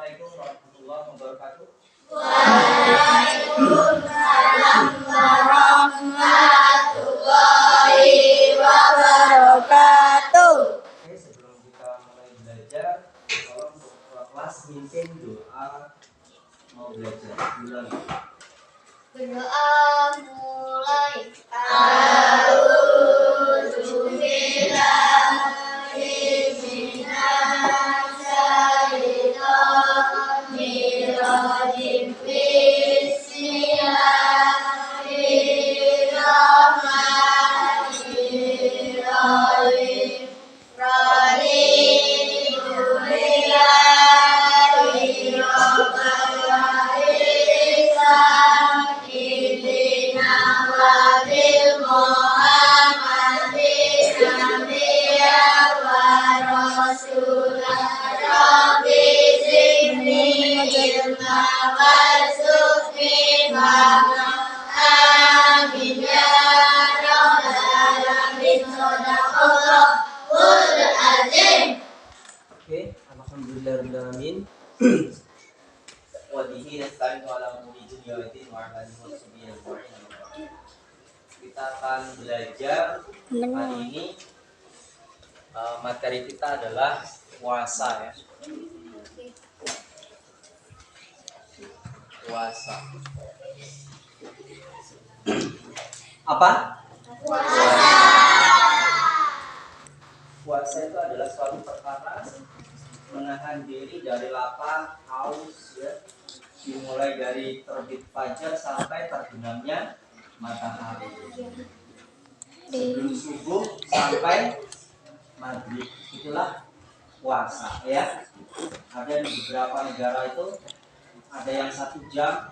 Assalamualaikum warahmatullahi wabarakatuh. Waalaikumsalam warahmatullahi wabarakatuh. Oke, sebelum kita mulai belajar, tolong kelas mimpin doa mau belajar. Berdoa mulai. A'udzu billahi minasy syaithanir rajim. Bismillahirrahmanirrahim. Amin ya rabbal alamin. Shadaqallahul azim. Oke, alhamdulillahirabbil alamin. Wa bihi nasta'inu ala umuri dunya wa din wa ala alihi washabihi ajma'in. Kita akan belajar hari ini. Materi kita adalah puasa ya. Puasa. Apa? Puasa itu adalah suatu perkara menahan diri dari lapar, haus ya. Dimulai dari terbit fajar sampai terbenamnya matahari. Sebelum subuh sampai maghrib, itulah puasa ya. Ada di beberapa negara itu ada yang 1 jam,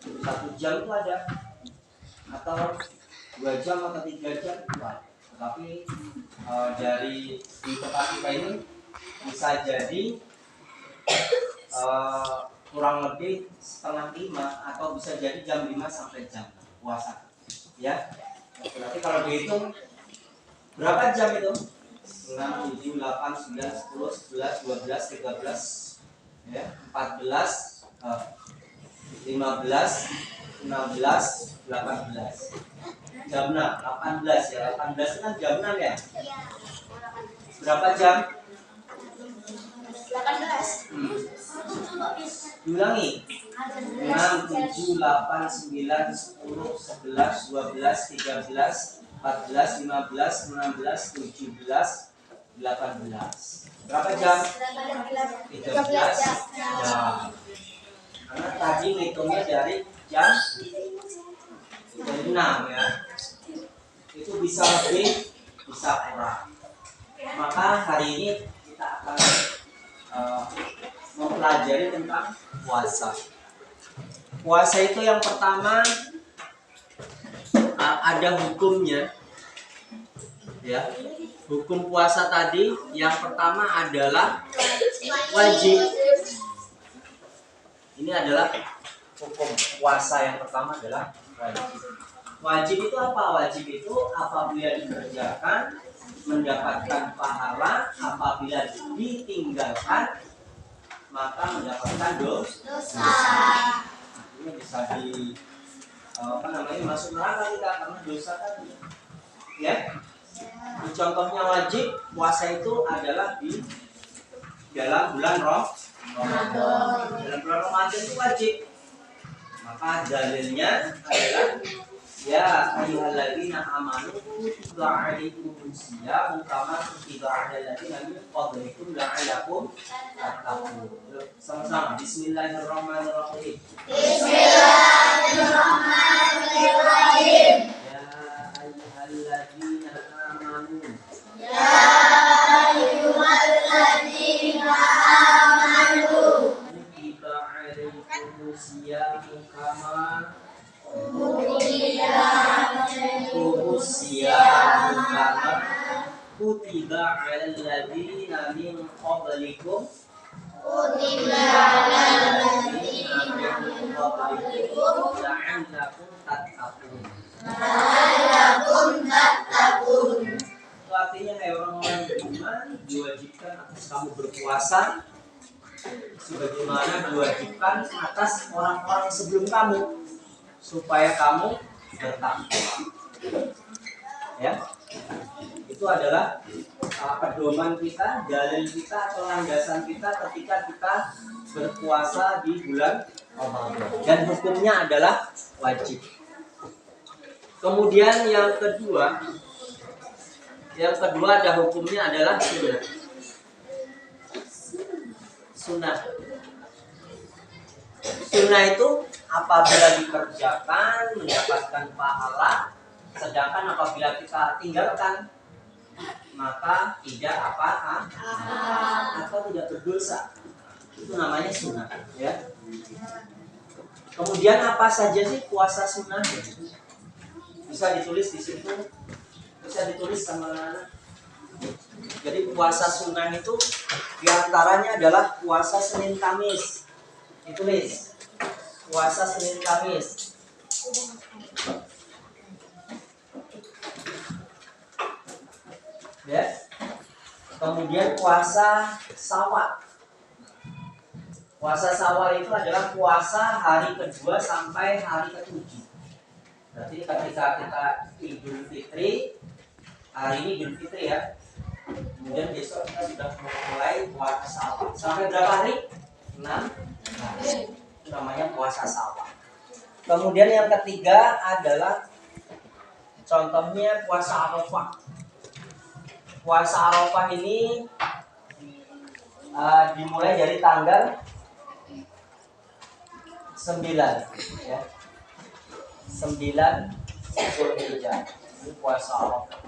1 jam itu ada, atau 2 jam atau 3 jam Pak. Tetapi dari di tempat kita ini bisa jadi kurang lebih setengah 5 atau bisa jadi jam 5 sampai jam 6 puasa ya. Berarti kalau dihitung berapa jam itu? 6, 7, 8, 9, 10, 11, 12, 13 ya, 14, 15, 16, 18 jam 6, 18 ya. 18 itu kan jam 6 ya. Berapa jam? 18. Diulangi. 6, 7, 8, 9, 10, 11, 12, 13, 14, 15, 16, 17, 18. Berapa jam? 13 jam. Karena tadi ngitungnya dari jam 6 ya. Itu bisa lebih, bisa kurang. Maka hari ini kita akan mempelajari tentang puasa. Puasa itu yang pertama ada hukumnya ya. Hukum puasa tadi yang pertama adalah wajib. Ini adalah hukum puasa yang pertama adalah wajib. Wajib itu apa? Wajib itu apabila dikerjakan mendapatkan pahala, apabila ditinggalkan maka mendapatkan dosa. Ini bisa masuk neraka kita karena dosa tadi. Ya. Contohnya wajib puasa itu adalah di dalam bulan Ramadan. Dalam bulan Ramadan itu wajib. Maka dalilnya adalah ya ayyuhalladzina amanu kutiba alaikumus siyam kama kutiba alal ladzina min qablikum la'allakum tattaqun. Sama-sama bismillahirrahmanirrahim. Bismillahirrahmanirrahim. Ya ayyuhalladzina amanu. Ya ayyuhalladzina amanu. Kutiba alaikumus siyam kama kutiba alal ladzina min qablikum la'allakum tattaqun. Itu artinya hai orang-orang beriman, diwajibkan atas kamu berpuasa sebagaimana diwajibkan atas orang-orang sebelum kamu supaya kamu bertakwa. Ya, itu adalah pedoman kita, dalil kita atau landasan kita ketika kita berpuasa di bulan Ramadan. Dan hukumnya adalah wajib. Kemudian yang kedua ada hukumnya adalah sunnah. Sunnah. Sunnah itu apabila dikerjakan mendapatkan pahala, sedangkan apabila kita tinggalkan maka tidak apa atau tidak berdosa. Itu namanya sunnah, ya. Kemudian apa saja sih puasa sunnah? Bisa ditulis di situ, bisa ditulis sama anak. Jadi puasa sunnah itu diantaranya adalah puasa Senin Kamis. Ditulis puasa Senin Kamis. Ya. Kemudian puasa Syawal. Puasa Syawal itu adalah puasa hari kedua sampai hari ketujuh. Berarti ketika kita Idul Fitri, hari ini Idul Fitri ya. Kemudian besok kita sudah mulai puasa Syawal. Sampai berapa hari? 6 hari. Itu namanya puasa Syawal. Kemudian yang ketiga adalah contohnya puasa Arafah. Puasa Arafah ini dimulai dari tanggal 9 ya. 9 Zulhijjah. Ini puasa Arafah.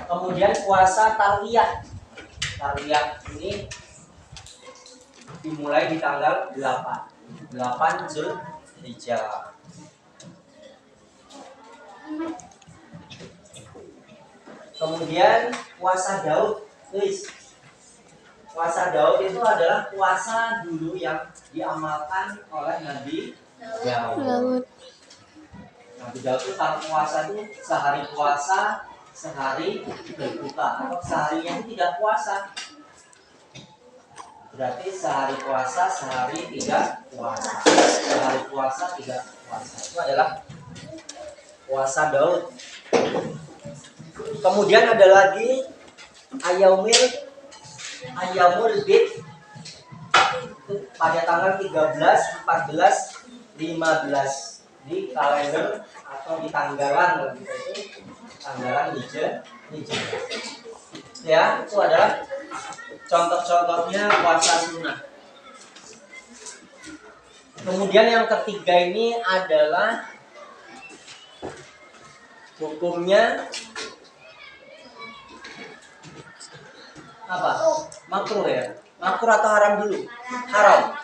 Kemudian puasa Tarwiyah. Tarwiyah ini dimulai di tanggal 8 Zulhijjah. Kemudian puasa Daud. Puasa Daud itu adalah puasa dulu yang diamalkan oleh Nabi Daud. Nabi Daud itu kalau puasa itu sehari puasa, sehari berbuka, atau seharinya itu tidak puasa. Berarti sehari puasa, sehari tidak puasa. Sehari puasa, tidak puasa. Itu adalah puasa Daud. Kemudian ada lagi Ayyamul Bid pada tanggal 13, 14, 15 di kalender atau di tanggalan gitu, tanggalan Hijrah. Ya, itu adalah contoh-contohnya puasa sunnah. Kemudian yang ketiga ini adalah hukumnya apa? Makruh ya? Makruh atau haram dulu? Haram.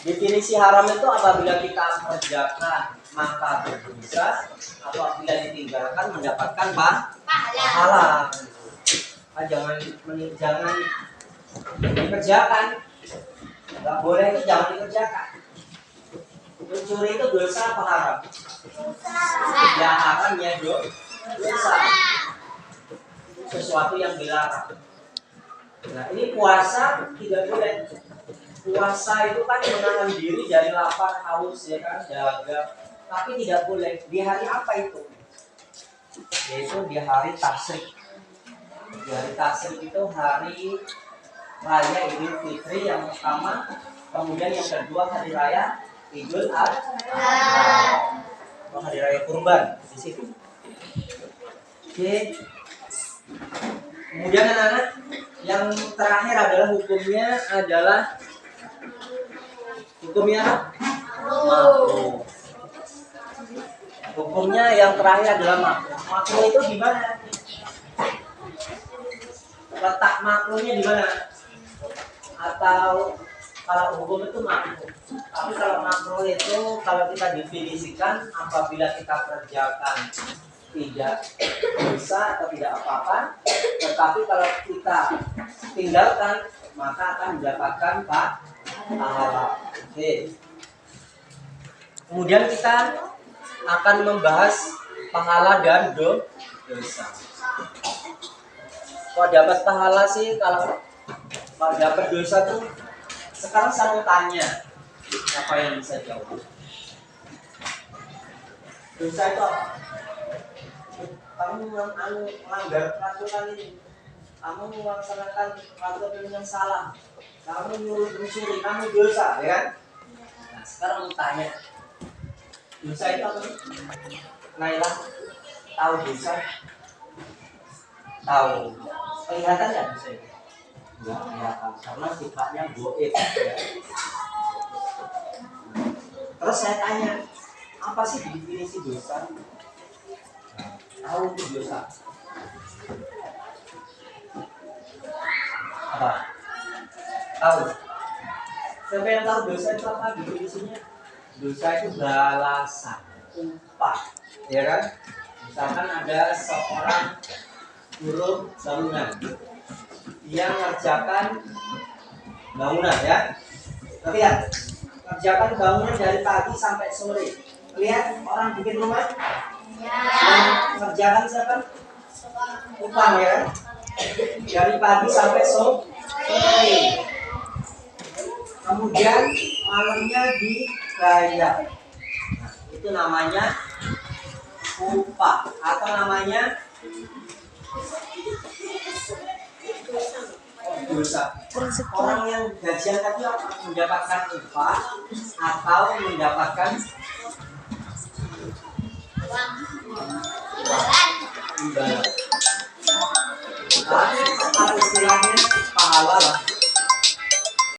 Definisi haram itu apabila kita kerjakan maka berdosa, atau apabila ditinggalkan mendapatkan pahala. Jangan dikerjakan. Nggak boleh itu, jangan dikerjakan. Mencuri itu dosa apa haram? Ya haram ya dosa. Sesuatu yang dilarang. Nah ini puasa tidak boleh. Puasa itu kan menahan diri dari lapar, haus, ya kan, dahaga. Tapi tidak boleh. Di hari apa itu? Yaitu di hari Tasyrik. Di hari Tasyrik itu hari raya Idul Fitri yang pertama. Kemudian yang kedua hari raya Idul Adha. Hari raya kurban di situ. Oke. Kemudian anak-anak yang terakhir adalah hukumnya makruh. Hukumnya yang terakhir adalah makruh. Makruh itu di mana? Letak makruhnya di mana? Atau kalau hukum itu makruh. Tapi kalau makruh itu kalau kita definisikan apabila kita kerjakan tidak bisa atau tidak apa-apa, tetapi kalau kita tinggalkan maka akan mendapatkan pahala. Oke. Kemudian kita akan membahas pahala dan dosa. Kok dapat pahala sih kalau dapat dosa tuh? Sekarang saya mau tanya, apa yang bisa jawab? Dosa itu apa? Kamu melanggar peraturan ini, kamu melaksanakan peraturan yang salah, kamu nyuruh mencuri, kamu dosa, ya kan? Nah, sekarang mau tanya, dosa itu apa? Naila, tahu dosa? Tahu? Kelihatan nggak dosa itu? Nggak kelihatan, karena sifatnya goib. Ya. Terus saya tanya, apa sih definisi dosa? Tahu itu dosa? Apa? Tahu? Siapa yang tahu dosa itu apa definisinya? Dosa itu balasan, upah, ya kan? Misalkan ada seorang buruh bangunan, dia mengerjakan bangunan, ya. Lihat, kerjakan bangunan dari pagi sampai sore. Lihat orang bikin rumah, yang mengerjakan siapa? Upah, ya. Dari pagi sampai sore. Kemudian malamnya dibayar. Nah, itu namanya upah atau namanya dosa. Orang yang gajian tadi mendapatkan upah atau mendapatkan imbalan. Nah, istilahnya pahala lah.